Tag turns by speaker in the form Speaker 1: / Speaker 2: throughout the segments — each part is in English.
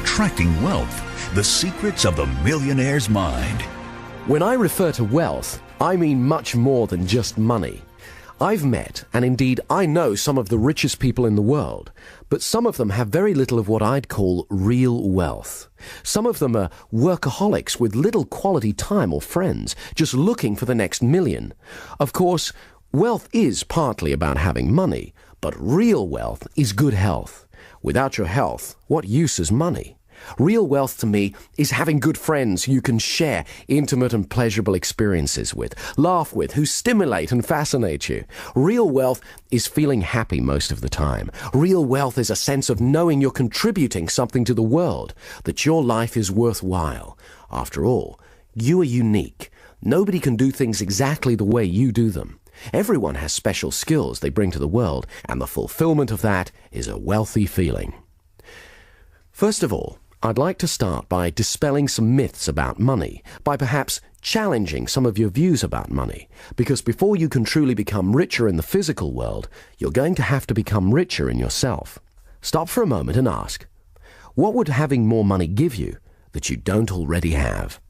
Speaker 1: attracting wealth, the secrets of the millionaire's mind.
Speaker 2: When I refer to wealth, I mean much more than just money. I've met, and indeed I know, some of the richest people in the world, but some of them have very little of what I'd call real wealth. Some of them are workaholics with little quality time or friends, just looking for the next million. Of course, wealth is partly about having money, but real wealth is good health. Without your health, what use is money? Real wealth to me is having good friends you can share intimate and pleasurable experiences with, laugh with, who stimulate and fascinate you. Real wealth is feeling happy most of the time. Real wealth is a sense of knowing you're contributing something to the world, that your life is worthwhile. After all, you are unique. Nobody can do things exactly the way you do them. Everyone has special skills they bring to the world, and the fulfillment of that is a wealthy feeling. First of all, I'd like to start by dispelling some myths about money, by perhaps challenging some of your views about money, because before you can truly become richer in the physical world, you're going to have to become richer in yourself. Stop for a moment and ask, what would having more money give you that you don't already have?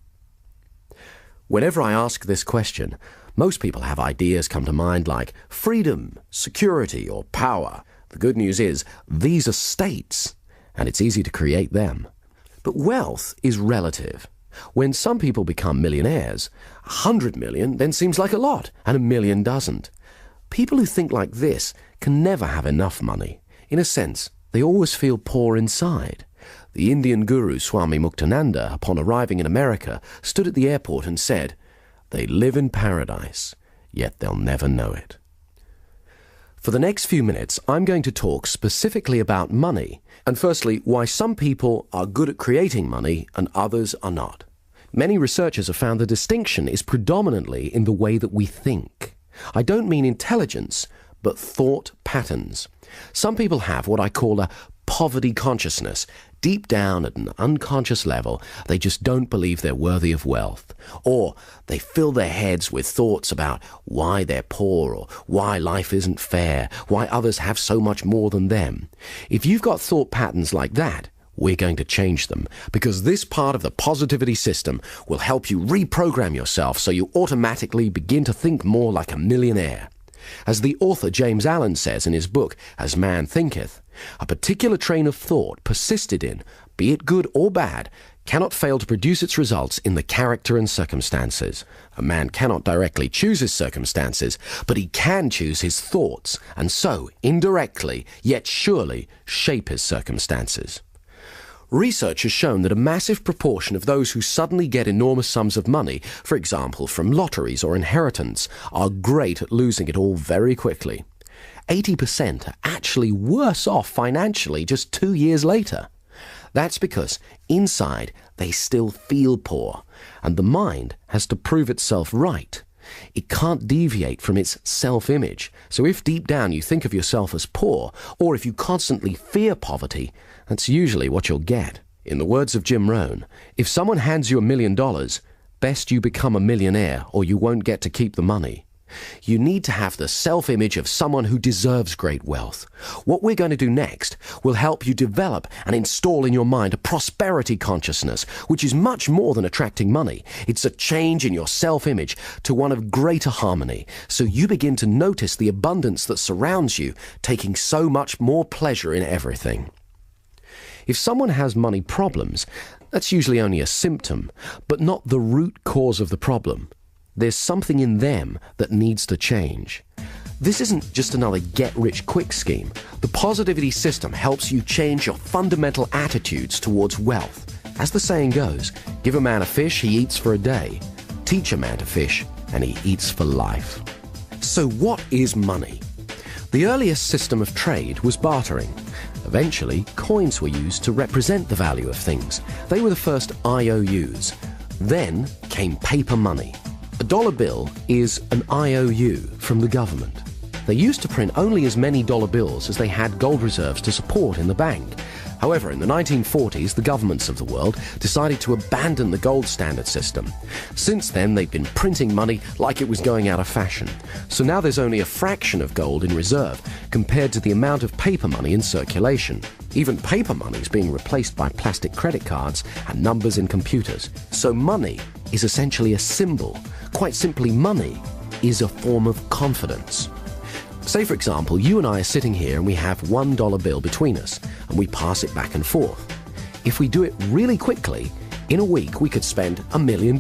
Speaker 2: Whenever I ask this question, most people have ideas come to mind like freedom, security, or power. The good news is, these are states, and it's easy to create them. But wealth is relative. When some people become millionaires, 100 million then seems like a lot, and 1 million doesn't. People who think like this can never have enough money. In a sense, they always feel poor inside. The Indian guru Swami Muktananda, upon arriving in America, stood at the airport and said, "They live in paradise, yet they'll never know it." For the next few minutes, I'm going to talk specifically about money, and firstly, why some people are good at creating money and others are not. Many researchers have found the distinction is predominantly in the way that we think. I don't mean intelligence, but thought patterns. Some people have what I call a poverty consciousness. Deep down at an unconscious level, they just don't believe they're worthy of wealth. Or they fill their heads with thoughts about why they're poor, or why life isn't fair, why others have so much more than them. If you've got thought patterns like that, we're going to change them, because this part of the positivity system will help you reprogram yourself so you automatically begin to think more like a millionaire. As the author James Allen says in his book, As Man Thinketh, a particular train of thought persisted in, be it good or bad, cannot fail to produce its results in the character and circumstances. A man cannot directly choose his circumstances, but he can choose his thoughts, and so, indirectly, yet surely, shape his circumstances. Research has shown that a massive proportion of those who suddenly get enormous sums of money, for example from lotteries or inheritance, are great at losing it all very quickly. 80% are actually worse off financially just 2 years later. That's because inside they still feel poor, and the mind has to prove itself right. It can't deviate from its self-image. So if deep down you think of yourself as poor, or if you constantly fear poverty, that's usually what you'll get. In the words of Jim Rohn, if someone hands you $1 million, best you become a millionaire or you won't get to keep the money. You need to have the self-image of someone who deserves great wealth. What we're going to do next will help you develop and install in your mind a prosperity consciousness, which is much more than attracting money. It's a change in your self-image to one of greater harmony, so you begin to notice the abundance that surrounds you, taking so much more pleasure in everything. If someone has money problems, that's usually only a symptom, but not the root cause of the problem. There's something in them that needs to change. This isn't just another get-rich-quick scheme. The positivity system helps you change your fundamental attitudes towards wealth. As the saying goes, give a man a fish, he eats for a day. Teach a man to fish, and he eats for life. So what is money? The earliest system of trade was bartering. Eventually, coins were used to represent the value of things. They were the first IOUs. Then came paper money. A dollar bill is an IOU from the government. They used to print only as many dollar bills as they had gold reserves to support in the bank. However, in the 1940s, the governments of the world decided to abandon the gold standard system. Since then, they've been printing money like it was going out of fashion. So now there's only a fraction of gold in reserve compared to the amount of paper money in circulation. Even paper money is being replaced by plastic credit cards and numbers in computers. So money is essentially a symbol. Quite simply, money is a form of confidence. Say, for example, you and I are sitting here and we have $1 bill between us, and we pass it back and forth. If we do it really quickly, in a week we could spend $1 million.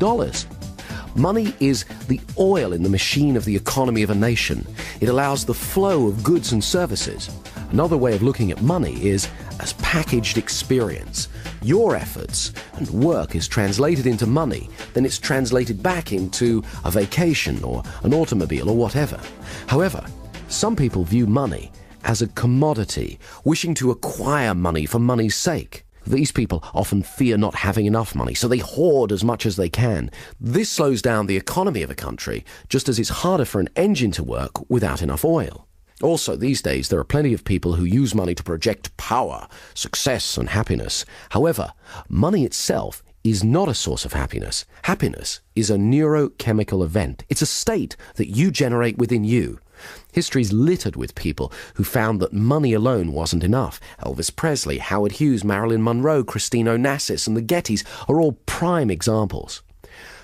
Speaker 2: Money is the oil in the machine of the economy of a nation. It allows the flow of goods and services. Another way of looking at money is as packaged experience. Your efforts and work is translated into money, then it's translated back into a vacation or an automobile or whatever. However, some people view money as a commodity, wishing to acquire money for money's sake. These people often fear not having enough money, so they hoard as much as they can. This slows down the economy of a country, just as it's harder for an engine to work without enough oil. Also, these days, there are plenty of people who use money to project power, success, and happiness. However, money itself is not a source of happiness. Happiness is a neurochemical event. It's a state that you generate within you. History's littered with people who found that money alone wasn't enough. Elvis Presley, Howard Hughes, Marilyn Monroe, Christine Onassis, and the Gettys are all prime examples.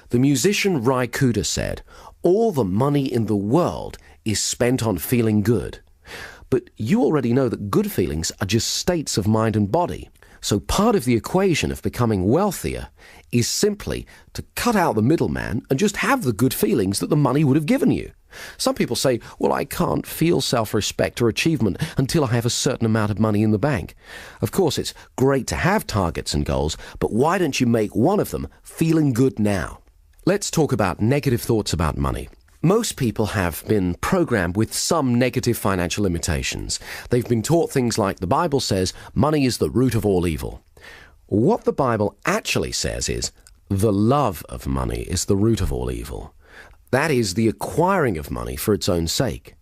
Speaker 2: The musician Ry Cooder said, "All the money in the world is spent on feeling good." But you already know that good feelings are just states of mind and body. So part of the equation of becoming wealthier is simply to cut out the middleman and just have the good feelings that the money would have given you. Some people say, well, I can't feel self-respect or achievement until I have a certain amount of money in the bank. Of course, it's great to have targets and goals, but why don't you make one of them feeling good now? Let's talk about negative thoughts about money. Most people have been programmed with some negative financial limitations. They've been taught things like the Bible says money is the root of all evil. What the Bible actually says is the love of money is the root of all evil. That is the acquiring of money for its own sake.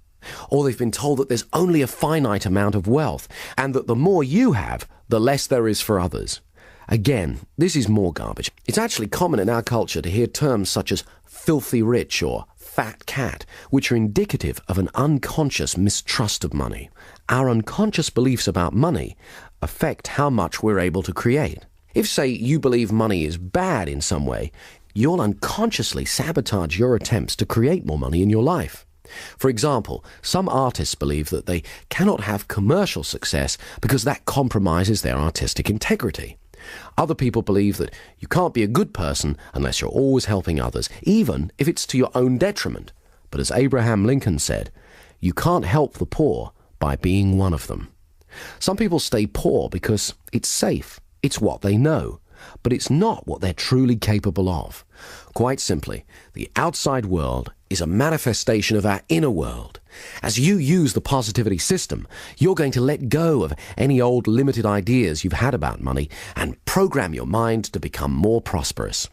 Speaker 2: Or they've been told that there's only a finite amount of wealth and that the more you have, the less there is for others. Again, this is more garbage. It's actually common in our culture to hear terms such as filthy rich or fat cat, which are indicative of an unconscious mistrust of money. Our unconscious beliefs about money affect how much we're able to create. If, say, you believe money is bad in some way, you'll unconsciously sabotage your attempts to create more money in your life. For example, some artists believe that they cannot have commercial success because that compromises their artistic integrity. Other people believe that you can't be a good person unless you're always helping others, even if it's to your own detriment. But as Abraham Lincoln said, you can't help the poor by being one of them. Some people stay poor because it's safe, it's what they know, but it's not what they're truly capable of. Quite simply, the outside world is a manifestation of our inner world. As you use the positivity system, you're going to let go of any old limited ideas you've had about money and program your mind to become more prosperous.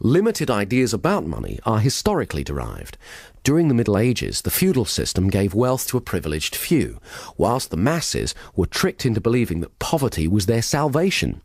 Speaker 2: Limited ideas about money are historically derived. During the Middle Ages, the feudal system gave wealth to a privileged few, whilst the masses were tricked into believing that poverty was their salvation.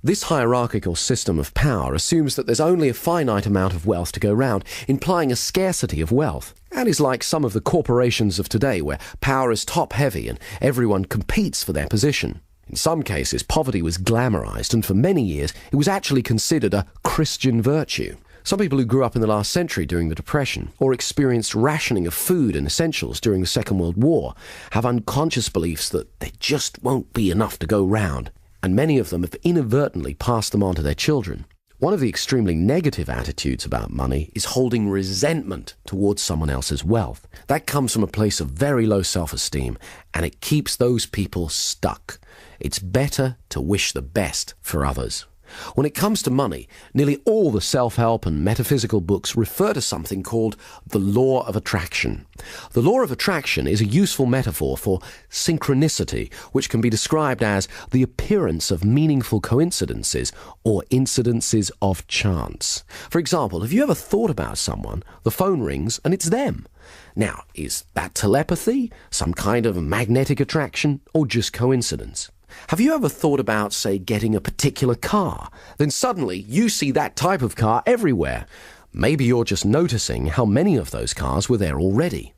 Speaker 2: This hierarchical system of power assumes that there's only a finite amount of wealth to go round, implying a scarcity of wealth, and is like some of the corporations of today where power is top-heavy and everyone competes for their position. In some cases, poverty was glamorized, and for many years it was actually considered a Christian virtue. Some people who grew up in the last century during the Depression or experienced rationing of food and essentials during the Second World War have unconscious beliefs that there just won't be enough to go round, and many of them have inadvertently passed them on to their children. One of the extremely negative attitudes about money is holding resentment towards someone else's wealth. That comes from a place of very low self-esteem, and it keeps those people stuck. It's better to wish the best for others. When it comes to money, nearly all the self-help and metaphysical books refer to something called the law of attraction. The law of attraction is a useful metaphor for synchronicity, which can be described as the appearance of meaningful coincidences or incidences of chance. For example, have you ever thought about someone, the phone rings, and it's them? Now, is that telepathy, some kind of magnetic attraction, or just coincidence? Have you ever thought about, say, getting a particular car? Then suddenly you see that type of car everywhere. Maybe you're just noticing how many of those cars were there already.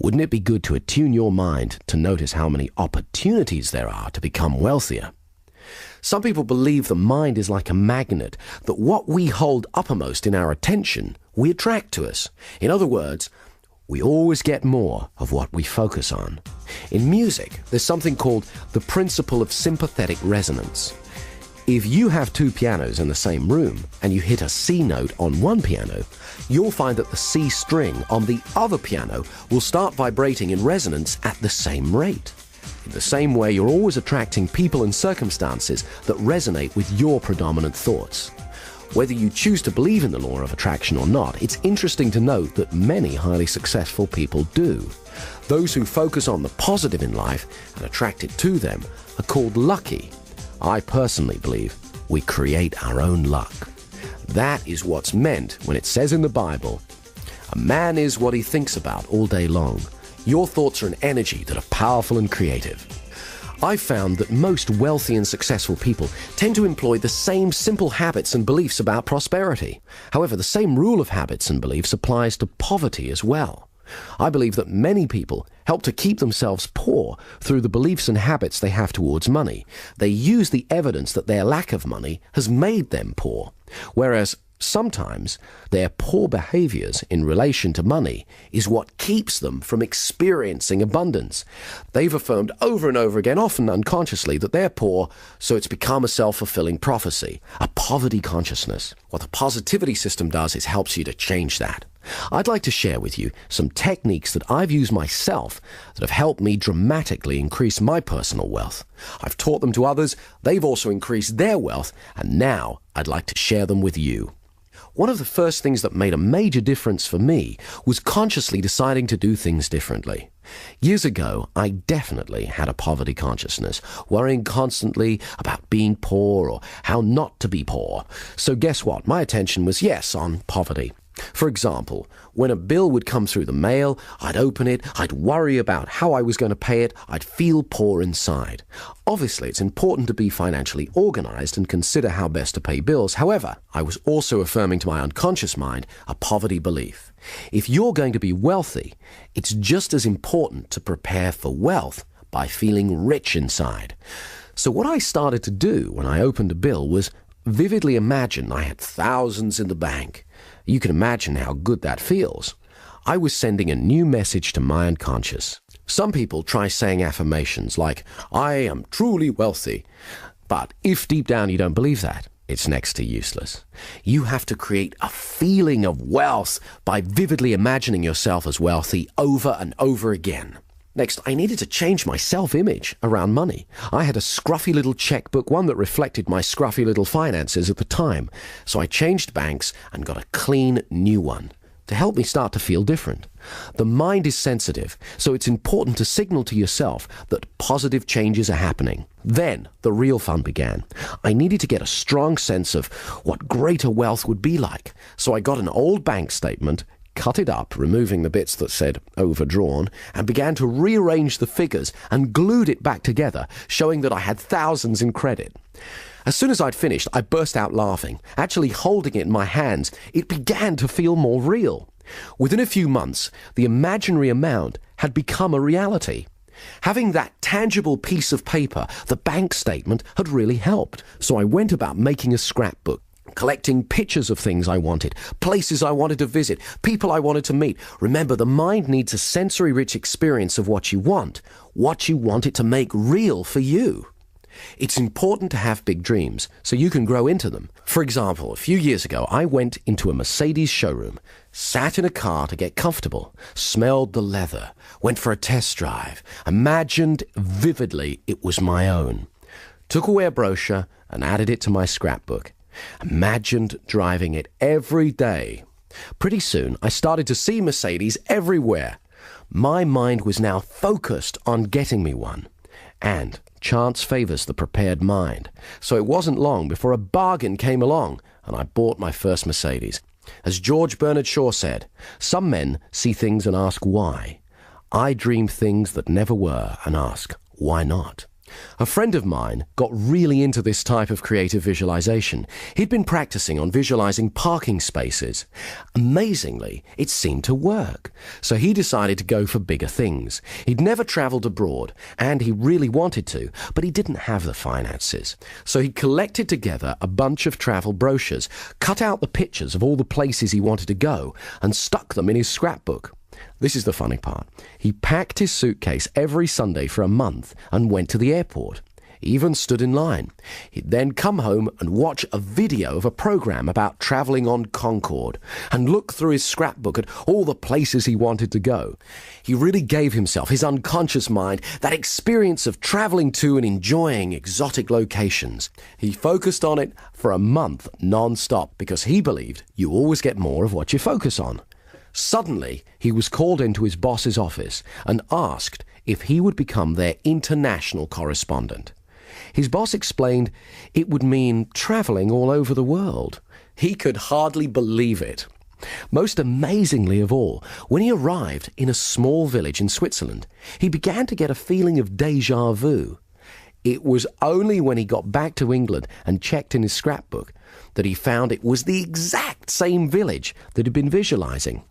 Speaker 2: Wouldn't it be good to attune your mind to notice how many opportunities there are to become wealthier? Some people believe the mind is like a magnet, that what we hold uppermost in our attention, we attract to us. In other words, we always get more of what we focus on. In music, there's something called the principle of sympathetic resonance. If you have two pianos in the same room and you hit a C note on one piano, you'll find that the C string on the other piano will start vibrating in resonance at the same rate. In the same way, you're always attracting people and circumstances that resonate with your predominant thoughts. Whether you choose to believe in the law of attraction or not, it's interesting to note that many highly successful people do. Those who focus on the positive in life and attract it to them are called lucky. I personally believe we create our own luck. That is what's meant when it says in the Bible, "A man is what he thinks about all day long." Your thoughts are an energy that are powerful and creative. I've found that most wealthy and successful people tend to employ the same simple habits and beliefs about prosperity. However, the same rule of habits and beliefs applies to poverty as well. I believe that many people help to keep themselves poor through the beliefs and habits they have towards money. They use the evidence that their lack of money has made them poor, whereas sometimes their poor behaviors in relation to money is what keeps them from experiencing abundance. They've affirmed over and over again, often unconsciously, that they're poor, so it's become a self-fulfilling prophecy, a poverty consciousness. What the positivity system does is helps you to change that. I'd like to share with you some techniques that I've used myself that have helped me dramatically increase my personal wealth. I've taught them to others, they've also increased their wealth, and now I'd like to share them with you. One of the first things that made a major difference for me was consciously deciding to do things differently. Years ago, I definitely had a poverty consciousness, worrying constantly about being poor or how not to be poor. So guess what? My attention was, yes, on poverty. For example, when a bill would come through the mail, I'd open it, I'd worry about how I was going to pay it, I'd feel poor inside. Obviously, it's important to be financially organized and consider how best to pay bills. However, I was also affirming to my unconscious mind a poverty belief. If you're going to be wealthy, it's just as important to prepare for wealth by feeling rich inside. So what I started to do when I opened a bill was vividly imagine I had thousands in the bank. You can imagine how good that feels. I was sending a new message to my unconscious. Some people try saying affirmations like, "I am truly wealthy." But if deep down you don't believe that, it's next to useless. You have to create a feeling of wealth by vividly imagining yourself as wealthy over and over again. Next, I needed to change my self-image around money. I had a scruffy little checkbook, one that reflected my scruffy little finances at the time. So I changed banks and got a clean new one to help me start to feel different. The mind is sensitive, so it's important to signal to yourself that positive changes are happening. Then the real fun began. I needed to get a strong sense of what greater wealth would be like. So I got an old bank statement, cut it up, removing the bits that said overdrawn, and began to rearrange the figures and glued it back together, showing that I had thousands in credit. As soon as I'd finished, I burst out laughing. Actually holding it in my hands, it began to feel more real. Within a few months, the imaginary amount had become a reality. Having that tangible piece of paper, the bank statement, had really helped. So I went about making a scrapbook, collecting pictures of things I wanted, places I wanted to visit, people I wanted to meet. Remember, the mind needs a sensory-rich experience of what you want it to make real for you. It's important to have big dreams so you can grow into them. For example, a few years ago, I went into a Mercedes showroom, sat in a car to get comfortable, smelled the leather, went for a test drive, imagined vividly it was my own, took away a brochure and added it to my scrapbook. Imagined driving it every day. Pretty soon, I started to see Mercedes everywhere. My mind was now focused on getting me one. And chance favors the prepared mind. So it wasn't long before a bargain came along, and I bought my first Mercedes. As George Bernard Shaw said, "Some men see things and ask why. I dream things that never were and ask, why not?" A friend of mine got really into this type of creative visualization. He'd been practicing on visualizing parking spaces. Amazingly, it seemed to work. So he decided to go for bigger things. He'd never traveled abroad, and he really wanted to, but he didn't have the finances. So he collected together a bunch of travel brochures, cut out the pictures of all the places he wanted to go, and stuck them in his scrapbook. This is the funny part. He packed his suitcase every Sunday for a month and went to the airport. He even stood in line. He'd then come home and watch a video of a program about travelling on Concorde and look through his scrapbook at all the places he wanted to go. He really gave himself, his unconscious mind, that experience of travelling to and enjoying exotic locations. He focused on it for a month non-stop because he believed you always get more of what you focus on. Suddenly, he was called into his boss's office and asked if he would become their international correspondent. His boss explained it would mean travelling all over the world. He could hardly believe it. Most amazingly of all, when he arrived in a small village in Switzerland, he began to get a feeling of déjà vu. It was only when he got back to England and checked in his scrapbook that he found it was the exact same village that he'd been visualizing.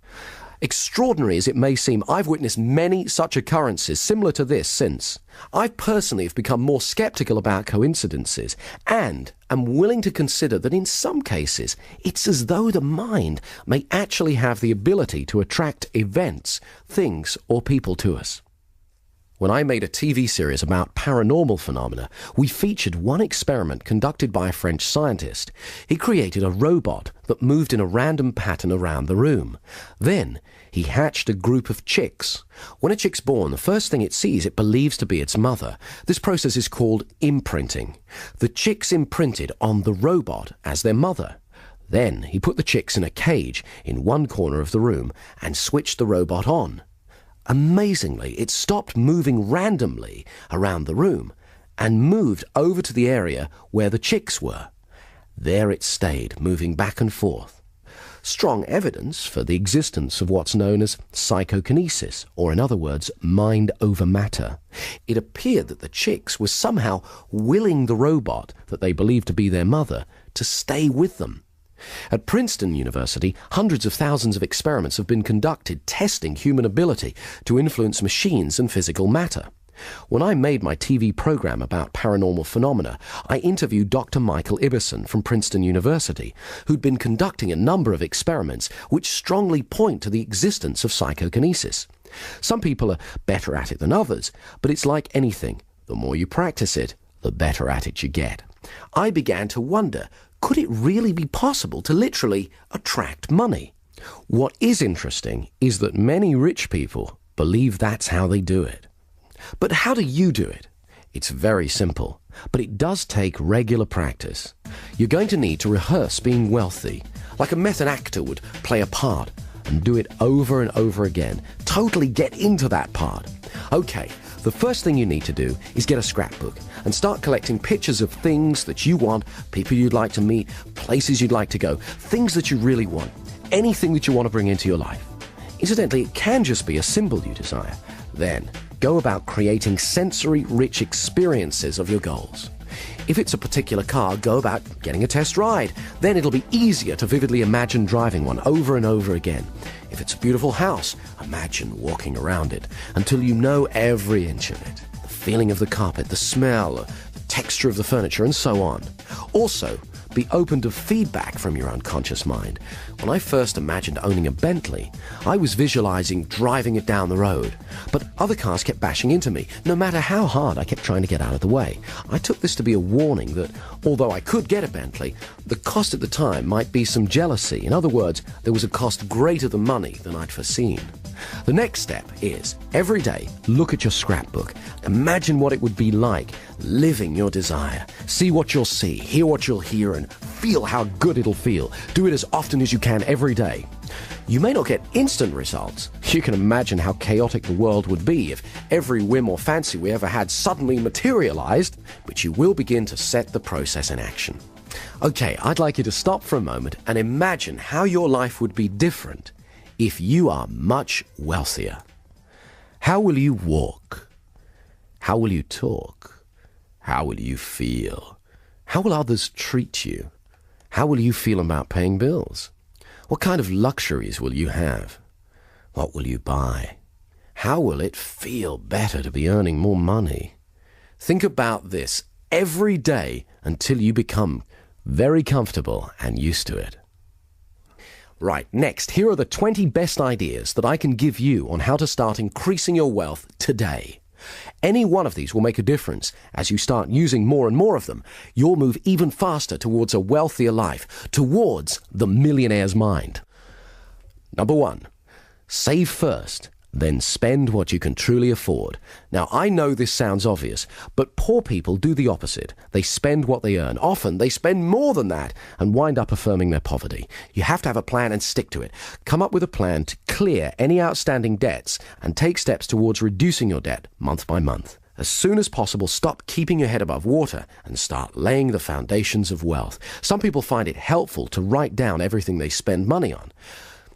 Speaker 2: Extraordinary as it may seem, I've witnessed many such occurrences similar to this since. I personally have become more skeptical about coincidences and am willing to consider that in some cases it's as though the mind may actually have the ability to attract events, things or people to us. When I made a TV series about paranormal phenomena, we featured one experiment conducted by a French scientist. He created a robot that moved in a random pattern around the room. Then, he hatched a group of chicks. When a chick's born, the first thing it sees it believes to be its mother. This process is called imprinting. The chicks imprinted on the robot as their mother. Then, he put the chicks in a cage in one corner of the room and switched the robot on. Amazingly, it stopped moving randomly around the room and moved over to the area where the chicks were. There it stayed, moving back and forth. Strong evidence for the existence of what's known as psychokinesis, or in other words, mind over matter. It appeared that the chicks were somehow willing the robot that they believed to be their mother to stay with them. At Princeton University, hundreds of thousands of experiments have been conducted testing human ability to influence machines and physical matter. When I made my TV program about paranormal phenomena, I interviewed Dr. Michael Ibbison from Princeton University, who'd been conducting a number of experiments which strongly point to the existence of psychokinesis. Some people are better at it than others, but it's like anything. The more you practice it, the better at it you get. I began to wonder, could it really be possible to literally attract money? What is interesting is that many rich people believe that's how they do it. But how do you do it? It's very simple, but it does take regular practice. You're going to need to rehearse being wealthy, like a method actor would play a part, and do it over and over again. Totally get into that part. Okay, the first thing you need to do is get a scrapbook and start collecting pictures of things that you want, people you'd like to meet, places you'd like to go, things that you really want, anything that you want to bring into your life. Incidentally, it can just be a symbol you desire. Then, go about creating sensory-rich experiences of your goals. If it's a particular car, go about getting a test ride. Then it'll be easier to vividly imagine driving one over and over again. If it's a beautiful house, imagine walking around it until you know every inch of it. The feeling of the carpet, the smell, the texture of the furniture, and so on. Also, be open to feedback from your unconscious mind. When I first imagined owning a Bentley, I was visualizing driving it down the road. But other cars kept bashing into me, no matter how hard I kept trying to get out of the way. I took this to be a warning that, although I could get a Bentley, the cost at the time might be some jealousy. In other words, there was a cost greater than money than I'd foreseen. The next step is, every day, look at your scrapbook. Imagine what it would be like living your desire. See what you'll see, hear what you'll hear, and feel how good it'll feel. Do it as often as you can every day. You may not get instant results. You can imagine how chaotic the world would be if every whim or fancy we ever had suddenly materialized, but you will begin to set the process in action. Okay, I'd like you to stop for a moment and imagine how your life would be different if you are much wealthier. How will you walk? How will you talk? How will you feel? How will others treat you? How will you feel about paying bills? What kind of luxuries will you have? What will you buy? How will it feel better to be earning more money? Think about this every day until you become very comfortable and used to it. Right, next, here are the 20 best ideas that I can give you on how to start increasing your wealth today. Any one of these will make a difference. As you start using more and more of them, you'll move even faster towards a wealthier life, towards the millionaire's mind. Number 1, save first, then spend what you can truly afford. Now, I know this sounds obvious, but poor people do the opposite. They spend what they earn. Often, they spend more than that and wind up affirming their poverty. You have to have a plan and stick to it. Come up with a plan to clear any outstanding debts and take steps towards reducing your debt month by month. As soon as possible, stop keeping your head above water and start laying the foundations of wealth. Some people find it helpful to write down everything they spend money on.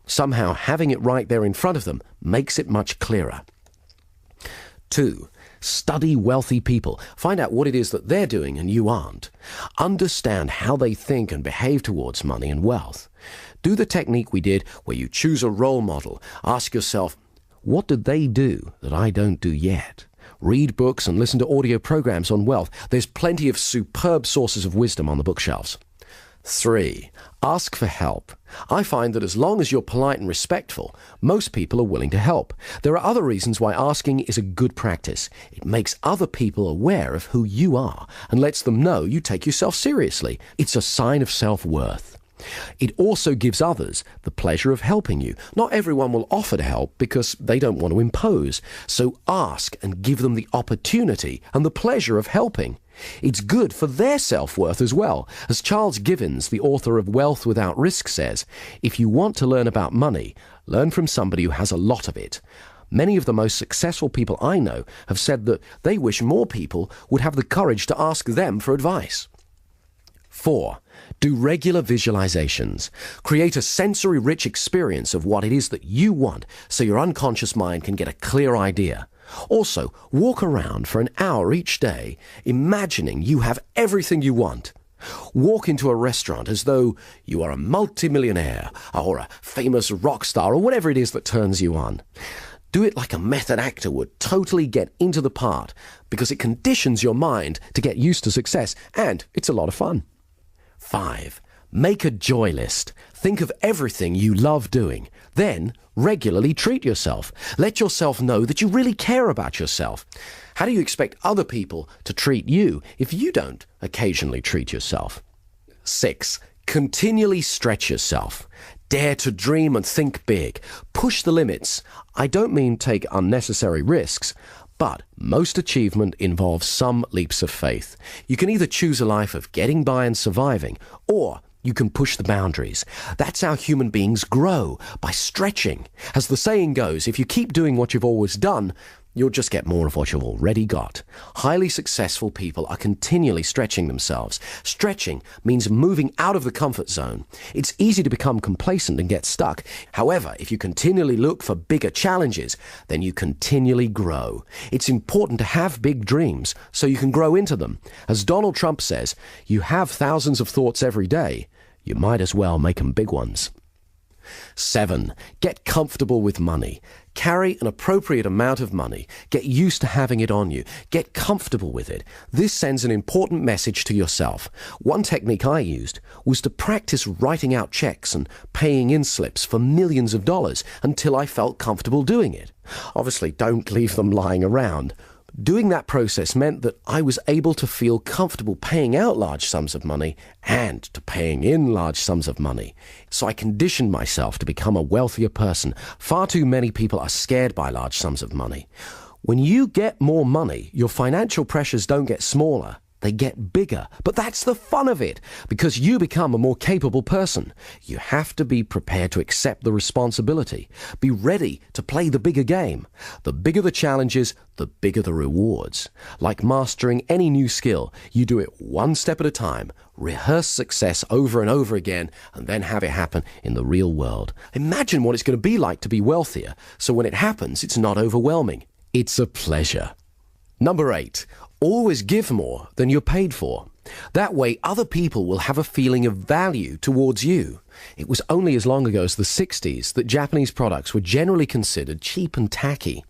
Speaker 2: Somehow, having it right there in front of them makes it much clearer. 2, study wealthy people. Find out what it is that they're doing and you aren't. Understand how they think and behave towards money and wealth. Do the technique we did where you choose a role model. Ask yourself, what did they do that I don't do yet? Read books and listen to audio programs on wealth. There's plenty of superb sources of wisdom on the bookshelves. 3, ask for help. I find that as long as you're polite and respectful, most people are willing to help. There are other reasons why asking is a good practice. It makes other people aware of who you are and lets them know you take yourself seriously. It's a sign of self-worth. It also gives others the pleasure of helping you. Not everyone will offer to help because they don't want to impose. So ask and give them the opportunity and the pleasure of helping. It's good for their self-worth as well. As Charles Givens, the author of Wealth Without Risk, says, if you want to learn about money, learn from somebody who has a lot of it. Many of the most successful people I know have said that they wish more people would have the courage to ask them for advice. 4, do regular visualizations. Create a sensory-rich experience of what it is that you want so your unconscious mind can get a clear idea. Also, walk around for an hour each day, imagining you have everything you want. Walk into a restaurant as though you are a multimillionaire or a famous rock star or whatever it is that turns you on. Do it like a method actor would, totally get into the part, because it conditions your mind to get used to success, and it's a lot of fun. 5, make a joy list. Think of everything you love doing. Then, regularly treat yourself. Let yourself know that you really care about yourself. How do you expect other people to treat you if you don't occasionally treat yourself? 6, continually stretch yourself. Dare to dream and think big. Push the limits. I don't mean take unnecessary risks, but most achievement involves some leaps of faith. You can either choose a life of getting by and surviving, or you can push the boundaries. That's how human beings grow, by stretching. As the saying goes, if you keep doing what you've always done, you'll just get more of what you've already got. Highly successful people are continually stretching themselves. Stretching means moving out of the comfort zone. It's easy to become complacent and get stuck. However, if you continually look for bigger challenges, then you continually grow. It's important to have big dreams so you can grow into them. As Donald Trump says, you have thousands of thoughts every day. You might as well make them big ones. 7, get comfortable with money. Carry an appropriate amount of money. Get used to having it on you. Get comfortable with it. This sends an important message to yourself. One technique I used was to practice writing out checks and paying in slips for millions of dollars until I felt comfortable doing it. Obviously, don't leave them lying around. Doing that process meant that I was able to feel comfortable paying out large sums of money and to paying in large sums of money. So I conditioned myself to become a wealthier person. Far too many people are scared by large sums of money. When you get more money, your financial pressures don't get smaller. They get bigger. But that's the fun of it, because you become a more capable person. You have to be prepared to accept the responsibility. Be ready to play the bigger game. The bigger the challenges, the bigger the rewards. Like mastering any new skill, you do it one step at a time. Rehearse success over and over again, and then have it happen in the real world. Imagine what it's going to be like to be wealthier, so when it happens, it's not overwhelming. It's a pleasure. Number 8, Always give more than you're paid for. That way, other people will have a feeling of value towards you. It was only as long ago as the 60s that Japanese products were generally considered cheap and tacky.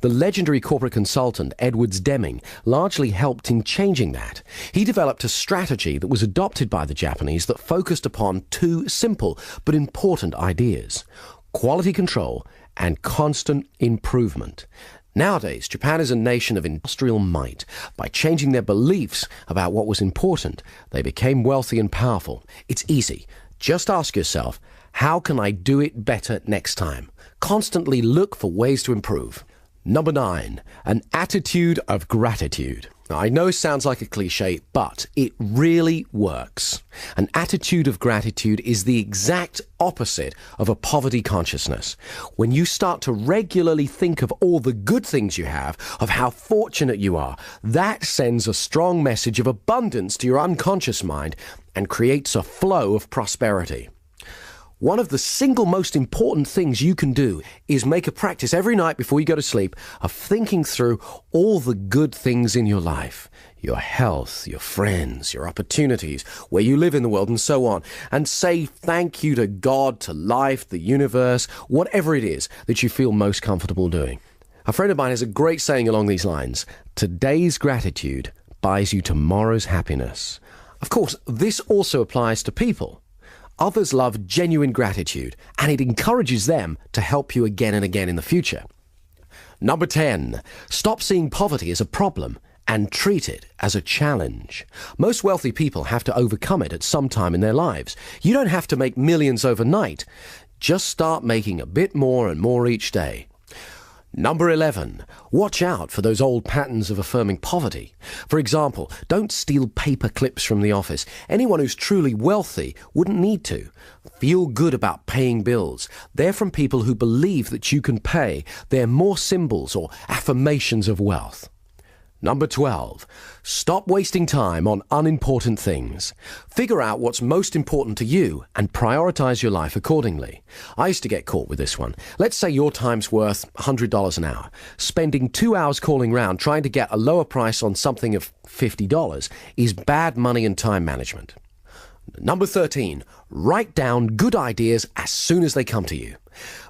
Speaker 2: The legendary corporate consultant Edwards Deming largely helped in changing that. He developed a strategy that was adopted by the Japanese that focused upon two simple but important ideas: quality control and constant improvement. Nowadays, Japan is a nation of industrial might. By changing their beliefs about what was important, they became wealthy and powerful. It's easy. Just ask yourself, how can I do it better next time? Constantly look for ways to improve. Number 9, an attitude of gratitude. Now, I know it sounds like a cliche, but it really works. An attitude of gratitude is the exact opposite of a poverty consciousness. When you start to regularly think of all the good things you have, of how fortunate you are, that sends a strong message of abundance to your unconscious mind and creates a flow of prosperity. One of the single most important things you can do is make a practice every night before you go to sleep of thinking through all the good things in your life, your health, your friends, your opportunities, where you live in the world, and so on, and say thank you to God, to life, the universe, whatever it is that you feel most comfortable doing. A friend of mine has a great saying along these lines: today's gratitude buys you tomorrow's happiness. Of course, this also applies to people. Others love genuine gratitude, and it encourages them to help you again and again in the future. Number 10, stop seeing poverty as a problem and treat it as a challenge. Most wealthy people have to overcome it at some time in their lives. You don't have to make millions overnight. Just start making a bit more and more each day. Number 11, watch out for those old patterns of affirming poverty. For example, don't steal paper clips from the office. Anyone who's truly wealthy wouldn't need to. Feel good about paying bills. They're from people who believe that you can pay. They're more symbols or affirmations of wealth. Number 12, stop wasting time on unimportant things. Figure out what's most important to you and prioritize your life accordingly. I used to get caught with this one. Let's say your time's worth $100 an hour. Spending 2 hours calling round trying to get a lower price on something of $50 is bad money and time management. Number 13, write down good ideas as soon as they come to you.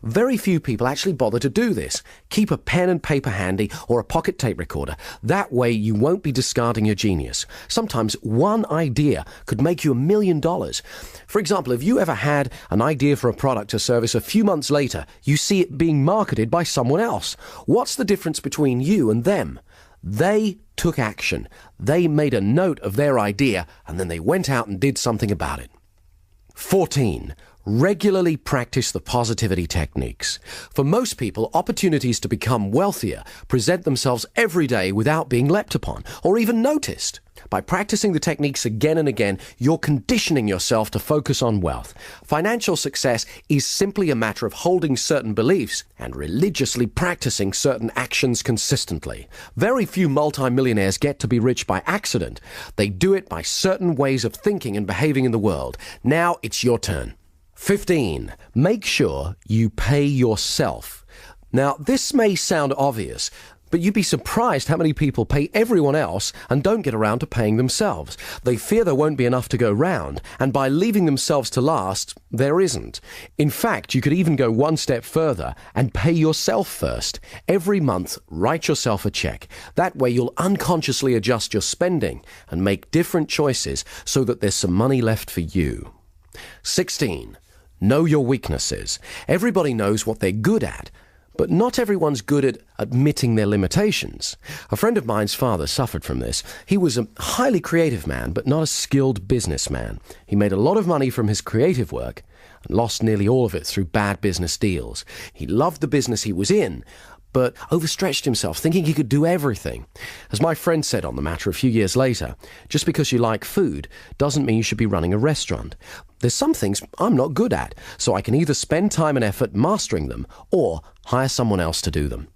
Speaker 2: Very few people actually bother to do this. Keep a pen and paper handy or a pocket tape recorder. That way you won't be discarding your genius. Sometimes one idea could make you $1 million. For example, if you ever had an idea for a product or service, a few months later, you see it being marketed by someone else. What's the difference between you and them? They took action. They made a note of their idea and then they went out and did something about it. 14. Regularly practice the positivity techniques. For most people, opportunities to become wealthier present themselves every day without being leapt upon or even noticed. By practicing the techniques again and again, you're conditioning yourself to focus on wealth. Financial success is simply a matter of holding certain beliefs and religiously practicing certain actions consistently. Very few multimillionaires get to be rich by accident. They do it by certain ways of thinking and behaving in the world. Now it's your turn. 15. Make sure you pay yourself. Now, this may sound obvious, but you'd be surprised how many people pay everyone else and don't get around to paying themselves. They fear there won't be enough to go round, and by leaving themselves to last, there isn't. In fact, you could even go one step further and pay yourself first. Every month, write yourself a check. That way you'll unconsciously adjust your spending and make different choices so that there's some money left for you. 16. Know your weaknesses. Everybody knows what they're good at, but not everyone's good at admitting their limitations. A friend of mine's father suffered from this. He was a highly creative man, but not a skilled businessman. He made a lot of money from his creative work and lost nearly all of it through bad business deals. He loved the business he was in, but overstretched himself, thinking he could do everything. As my friend said on the matter a few years later, just because you like food doesn't mean you should be running a restaurant. There's some things I'm not good at, so I can either spend time and effort mastering them or hire someone else to do them.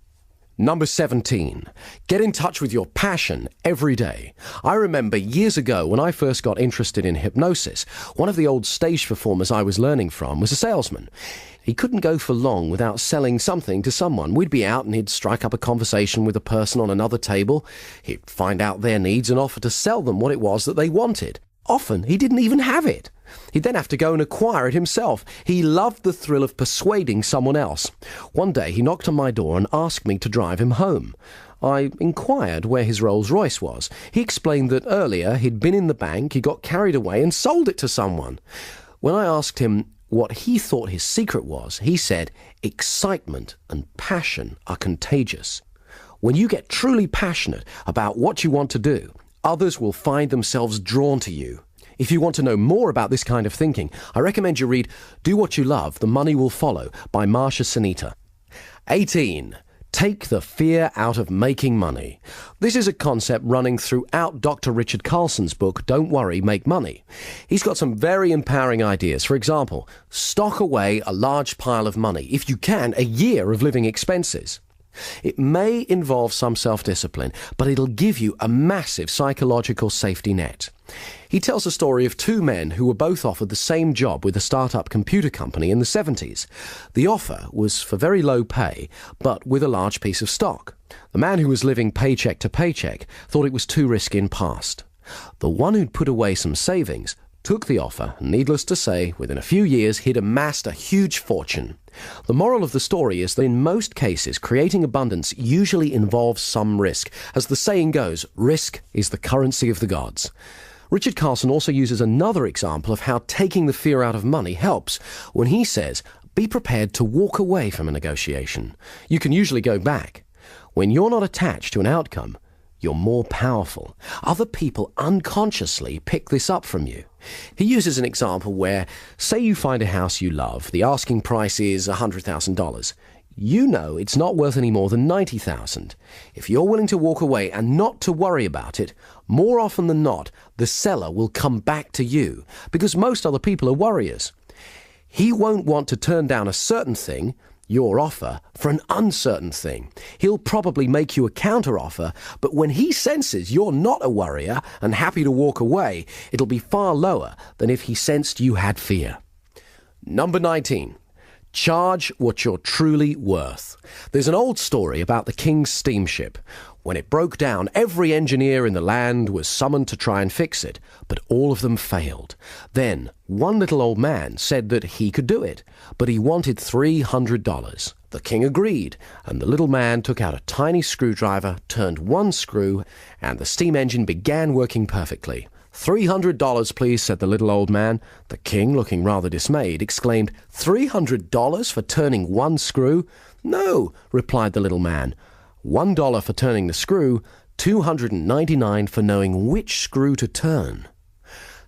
Speaker 2: Number 17. Get in touch with your passion every day. I remember years ago when I first got interested in hypnosis, one of the old stage performers I was learning from was a salesman. He couldn't go for long without selling something to someone. We'd be out and he'd strike up a conversation with a person on another table. He'd find out their needs and offer to sell them what it was that they wanted. Often he didn't even have it. He'd then have to go and acquire it himself. He loved the thrill of persuading someone else. One day he knocked on my door and asked me to drive him home. I inquired where his Rolls Royce was. He explained that earlier he'd been in the bank, he got carried away and sold it to someone. When I asked him what he thought his secret was, he said, excitement and passion are contagious. When you get truly passionate about what you want to do, others will find themselves drawn to you. If you want to know more about this kind of thinking, I recommend you read Do What You Love, The Money Will Follow by Marsha Sunita. 18. Take the fear out of making money. This is a concept running throughout Dr. Richard Carlson's book, Don't Worry, Make Money. He's got some very empowering ideas. For example, stock away a large pile of money, if you can, a year of living expenses. It may involve some self-discipline, but it'll give you a massive psychological safety net. He tells a story of two men who were both offered the same job with a startup computer company in the 70s. The offer was for very low pay, but with a large piece of stock. The man who was living paycheck to paycheck thought it was too risky and passed. The one who'd put away some savings took the offer, and needless to say, within a few years he'd amassed a huge fortune. The moral of the story is that in most cases, creating abundance usually involves some risk. As the saying goes, risk is the currency of the gods. Richard Carlson also uses another example of how taking the fear out of money helps when he says, be prepared to walk away from a negotiation. You can usually go back. When you're not attached to an outcome, you're more powerful. Other people unconsciously pick this up from you. He uses an example where, say you find a house you love, the asking price is $100,000. You know it's not worth any more than $90,000. If you're willing to walk away and not to worry about it, more often than not, the seller will come back to you, because most other people are worriers. He won't want to turn down a certain thing, your offer, for an uncertain thing. He'll probably make you a counter-offer, but when he senses you're not a worrier and happy to walk away, it'll be far lower than if he sensed you had fear. Number 19. Charge what you're truly worth. There's an old story about the king's steamship. When it broke down, every engineer in the land was summoned to try and fix it, but all of them failed. Then, one little old man said that he could do it, but he wanted $300. The king agreed, and the little man took out a tiny screwdriver, turned one screw, and the steam engine began working perfectly. $300, please, said the little old man. The king, looking rather dismayed, exclaimed, $300 for turning one screw? No, replied the little man. $1 for turning the screw, $299 for knowing which screw to turn.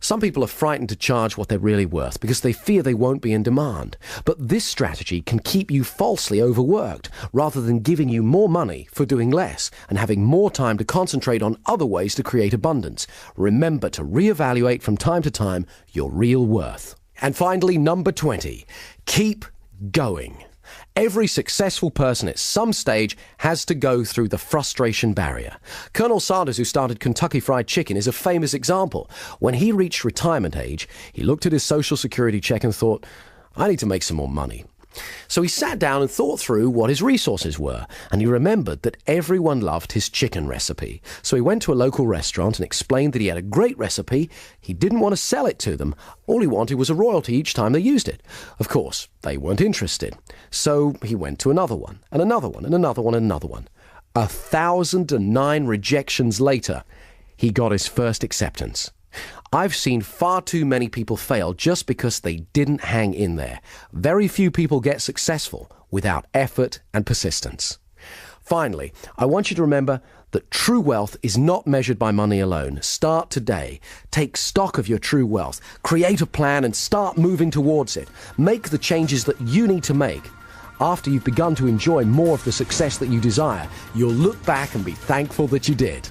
Speaker 2: Some people are frightened to charge what they're really worth because they fear they won't be in demand. But this strategy can keep you falsely overworked rather than giving you more money for doing less and having more time to concentrate on other ways to create abundance. Remember to reevaluate from time to time your real worth. And finally, number 20, keep going. Every successful person at some stage has to go through the frustration barrier. Colonel Sanders, who started Kentucky Fried Chicken, is a famous example. When he reached retirement age, he looked at his Social Security check and thought, I need to make some more money. So he sat down and thought through what his resources were, and he remembered that everyone loved his chicken recipe. So he went to a local restaurant and explained that he had a great recipe. He didn't want to sell it to them. All he wanted was a royalty each time they used it. Of course, they weren't interested. So he went to another one, and another one, and another one, and another one. 1,009 rejections later, he got his first acceptance. I've seen far too many people fail just because they didn't hang in there. Very few people get successful without effort and persistence. Finally, I want you to remember that true wealth is not measured by money alone. Start today. Take stock of your true wealth. Create a plan and start moving towards it. Make the changes that you need to make. After you've begun to enjoy more of the success that you desire, you'll look back and be thankful that you did.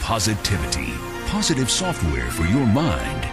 Speaker 1: Positivity. Positive software for your mind.